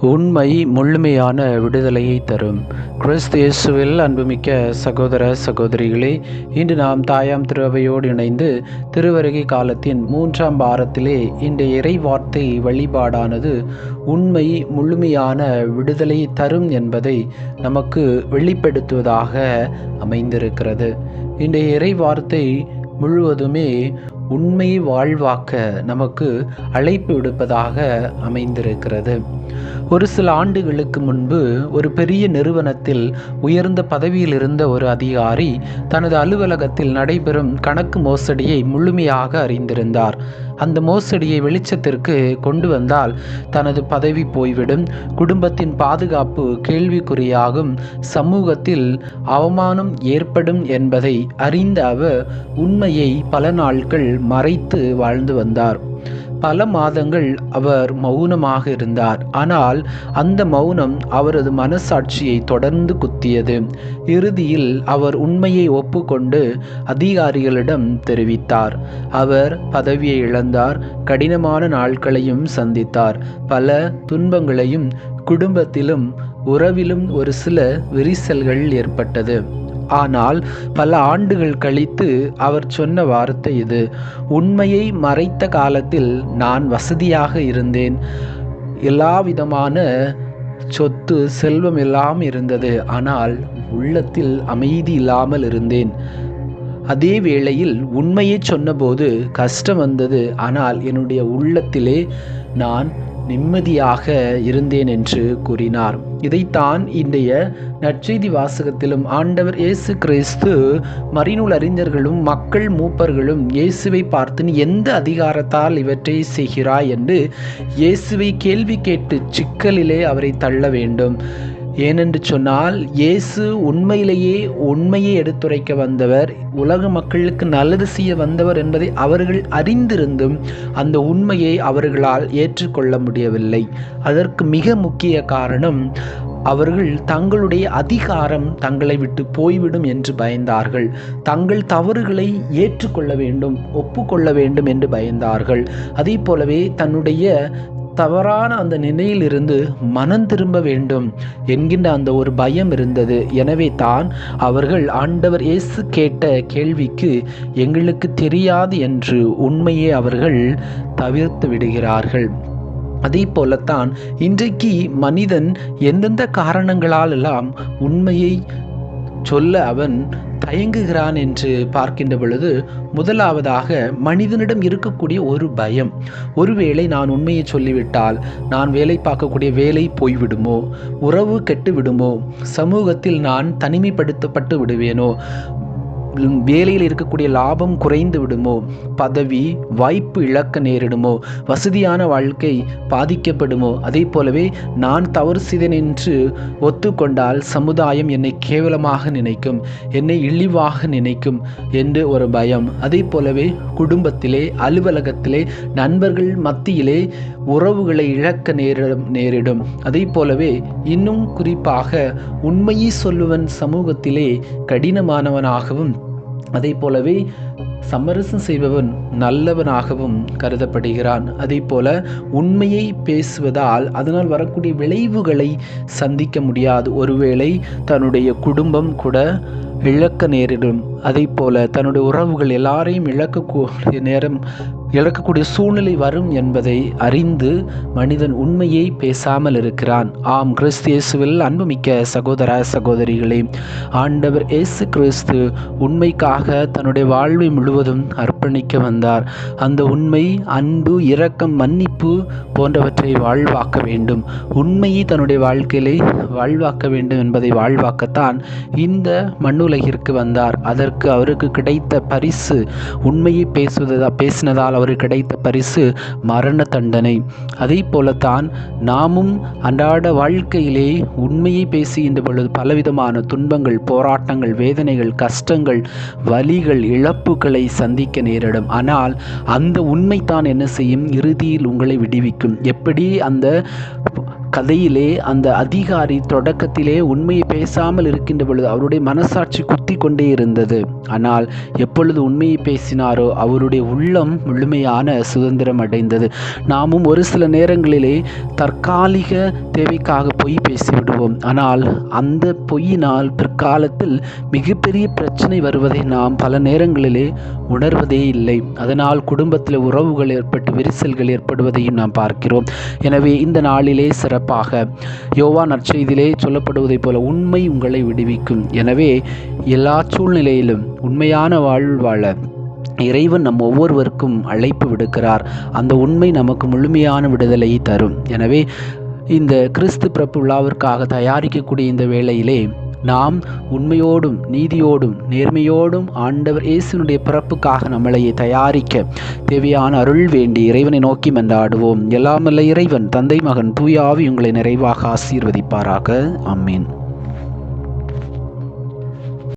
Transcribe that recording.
உண்மை முழுமையான விடுதலையை தரும். கிறிஸ்து இயேசுவில் அன்புமிக்க சகோதர சகோதரிகளே, இன்று நாம் தாயாம் திருவையோடு இணைந்து திருவருகை காலத்தின் 3ஆம் வாரத்திலே இந்த இறை வார்த்தை வழிபாடானது உண்மை முழுமையான விடுதலை தரும் என்பதை நமக்கு வெளிப்படுத்துவதாக அமைந்திருக்கிறது. இந்த இறை வார்த்தை முழுவதுமே உண்மையை வாழ்வாக்க நமக்கு அழைப்பு விடுப்பதாக அமைந்திருக்கிறது. ஒரு சில ஆண்டுகளுக்கு முன்பு ஒரு பெரிய நிறுவனத்தில் உயர்ந்த பதவியில் இருந்த ஒரு அதிகாரி தனது அலுவலகத்தில் நடைபெறும் கணக்கு மோசடியை முழுமையாக அறிந்திருந்தார். அந்த மோசடியை வெளிச்சத்திற்கு கொண்டு வந்தால் தனது பதவி போய்விடும், குடும்பத்தின் பாதுகாப்பு கேள்விக்குறியாகும், சமூகத்தில் அவமானம் ஏற்படும் என்பதை அறிந்த அவர் உண்மையை பல நாட்கள் மறைத்து வாழ்ந்து வந்தார். பல மாதங்கள் அவர் மௌனமாக இருந்தார். ஆனால் அந்த மௌனம் அவரது மனசாட்சியை தொடர்ந்து குத்தியது. இறுதியில் அவர் உண்மையை ஒப்புக்கொண்டு அதிகாரிகளிடம் தெரிவித்தார். அவர் பதவியை இழந்தார், கடினமான நாட்களையும் சந்தித்தார், பல துன்பங்களையும், குடும்பத்திலும் உறவிலும் ஒரு சில விரிசல்கள் ஏற்பட்டது. ஆனால் பல ஆண்டுகள் கழித்து அவர் சொன்ன வார்த்தை இது: உண்மையை மறைத்த காலத்தில் நான் வசதியாக இருந்தேன், எல்லா விதமான சொத்து செல்வம் எல்லாம் இருந்தது, ஆனால் உள்ளத்தில் அமைதி இல்லாமல் இருந்தேன். அதே வேளையில் உண்மையை சொன்னபோது கஷ்டம் வந்தது, ஆனால் என்னுடைய உள்ளத்திலே நான் நிம்மதியாக இருந்தேன் என்று கூறினார். இதைத்தான் இன்றைய நற்செய்தி வாசகத்திலும் ஆண்டவர் இயேசு கிறிஸ்து மறைநூல் அறிஞர்களும் மக்கள் மூப்பர்களும் இயேசுவை பார்த்து, நீ எந்த அதிகாரத்தால் இவற்றை செய்கிறாய் என்று இயேசுவை கேள்வி கேட்டு சிக்கலிலே அவரை தள்ள வேண்டும். ஏனென்று சொன்னால் இயேசு உண்மையிலேயே உண்மையை எடுத்துரைக்க வந்தவர், உலக மக்களுக்கு நல்லது செய்ய வந்தவர் என்பதை அவர்கள் அறிந்திருந்தும் அந்த உண்மையை அவர்களால் ஏற்றுக்கொள்ள முடியவில்லை. அதற்கு மிக முக்கிய காரணம், அவர்கள் தங்களுடைய அதிகாரம் தங்களை விட்டு போய்விடும் என்று பயந்தார்கள். தங்கள் தவறுகளை ஏற்றுக்கொள்ள வேண்டும், ஒப்புக்கொள்ள வேண்டும் என்று பயந்தார்கள். அதே போலவே தன்னுடைய தவறான அந்த நிலையிலிருந்து மனம் திரும்ப வேண்டும் என்கின்ற அந்த ஒரு பயம் இருந்தது. எனவே தான் அவர்கள் ஆண்டவர் இயேசு கேட்ட கேள்விக்கு எங்களுக்கு தெரியாது என்று உண்மையை அவர்கள் தவிர்த்து விடுகிறார்கள். அதே போலத்தான் இன்றைக்கு மனிதன் எந்தெந்த காரணங்களால் எல்லாம் உண்மையை சொல்ல அவன் தயங்குகிறான் என்று பார்க்கின்ற பொழுது, முதலாவதாக மனிதனிடம் இருக்கக்கூடிய ஒரு பயம். ஒருவேளை நான் உண்மையை சொல்லிவிட்டால் நான் வேலை பார்க்கக்கூடிய வேலை போய்விடுமோ, உறவு கெட்டு விடுமோ, சமூகத்தில் நான் தனிமைப்படுத்தப்பட்டு விடுவேனோ, வேலையில் இருக்கக்கூடிய லாபம் குறைந்து விடுமோ, பதவி வாய்ப்பு இழக்க நேரிடுமோ, வசதியான வாழ்க்கை பாதிக்கப்படுமோ, அதே போலவே நான் தவறு செய்தேன் என்று ஒத்துக்கொண்டால் சமுதாயம் என்னை கேவலமாக நினைக்கும், என்னை இழிவாக நினைக்கும் என்று ஒரு பயம். அதே போலவே குடும்பத்திலே, அலுவலகத்திலே, நண்பர்கள் மத்தியிலே உறவுகளை இழக்க நேரிடும். அதே போலவே இன்னும் குறிப்பாக உண்மையை சொல்லுவன் சமூகத்திலே கடினமானவனாகவும், அதே போலவே சமரசம் செய்பவன் நல்லவனாகவும் கருதப்படுகிறான். அதே போல உண்மையை பேசுவதால் அதனால் வரக்கூடிய விளைவுகளை சந்திக்க முடியாது. ஒருவேளை தன்னுடைய குடும்பம் கூட இழக்க நேரிடும். அதே போல தன்னுடைய உறவுகள் எல்லாரையும் இழக்கக்கூடிய சூழ்நிலை வரும் என்பதை அறிந்து மனிதன் உண்மையை பேசாமல் இருக்கிறான். ஆம், கிறிஸ்து இயேசுவில் அன்புமிக்க சகோதர சகோதரிகளே, ஆண்டவர் இயேசு கிறிஸ்து உண்மைக்காக தன்னுடைய வாழ்வை முழுவதும் அர்ப்பணிக்க வந்தார். அந்த உண்மை, அன்பு, இரக்கம், மன்னிப்பு போன்றவற்றை வாழ்வாக்க வேண்டும். உண்மையை தன்னுடைய வாழ்க்கையிலே வாழ்வாக்க வேண்டும் என்பதை வாழ்வாக்கத்தான் இந்த மண்ணுலகிற்கு வந்தார். அதற்கு அவருக்கு கிடைத்த பரிசு, உண்மையை பேசினதால் அவருக்கு கிடைத்த பரிசு மரண தண்டனை. அதே போலத்தான் நாமும் அன்றாட வாழ்க்கையிலே உண்மையை பேசுகின்ற பொழுது பலவிதமான துன்பங்கள், போராட்டங்கள், வேதனைகள், கஷ்டங்கள், வலிகள், இழப்புகளை சந்திக்க நேரிடும். ஆனால் அந்த உண்மைத்தான் என்ன செய்யும்? இறுதியில் உங்களை விடுவிக்கும். எப்படி அந்த கதையிலே அந்த அதிகாரி தொடக்கத்திலே உண்மையை பேசாமல் இருக்கின்ற பொழுது அவருடைய மனசாட்சி குத்தி கொண்டே இருந்தது. ஆனால் எப்பொழுது உண்மையை பேசினாரோ அவருடைய உள்ளம் முழுமையான சுதந்திரம் அடைந்தது. நாமும் ஒரு சில நேரங்களிலே தற்காலிக தேவைக்காக பொய் பேசிவிடுவோம். ஆனால் அந்த பொய்யினால் பிற்காலத்தில் மிகப்பெரிய பிரச்சனை வருவதை நாம் பல நேரங்களிலே உணர்வதே இல்லை. அதனால் குடும்பத்தில் உறவுகள் ஏற்பட்டு விரிசல்கள் ஏற்படுவதையும் நாம் பார்க்கிறோம். எனவே இந்த நாளிலே சிறப்பாக யோவான் நற்செய்தியிலே சொல்லப்படுவதைப் போல உண்மை உங்களை விடுவிக்கும். எனவே எல்லா சூழ்நிலையிலும் உண்மையான வாழ்வு வாழ இறைவன் நம் ஒவ்வொருவருக்கும் அழைப்பு விடுக்கிறார். அந்த உண்மை நமக்கு முழுமையான விடுதலையை தரும். எனவே இந்த கிறிஸ்து பிறப்பு விழாவிற்காக தயாரிக்கக்கூடிய இந்த வேளையிலே நாம் உண்மையோடும் நீதியோடும் நேர்மையோடும் ஆண்டவர் இயேசுனுடைய பிறப்புக்காக நம்மளை தயாரிக்க தேவையான அருள் வேண்டி இறைவனை நோக்கி மன்றாடுவோம். எல்லாமல்ல இறைவன் தந்தை மகன் தூய ஆவி உங்களை நிறைவாக ஆசீர்வதிப்பாராக. ஆமீன்.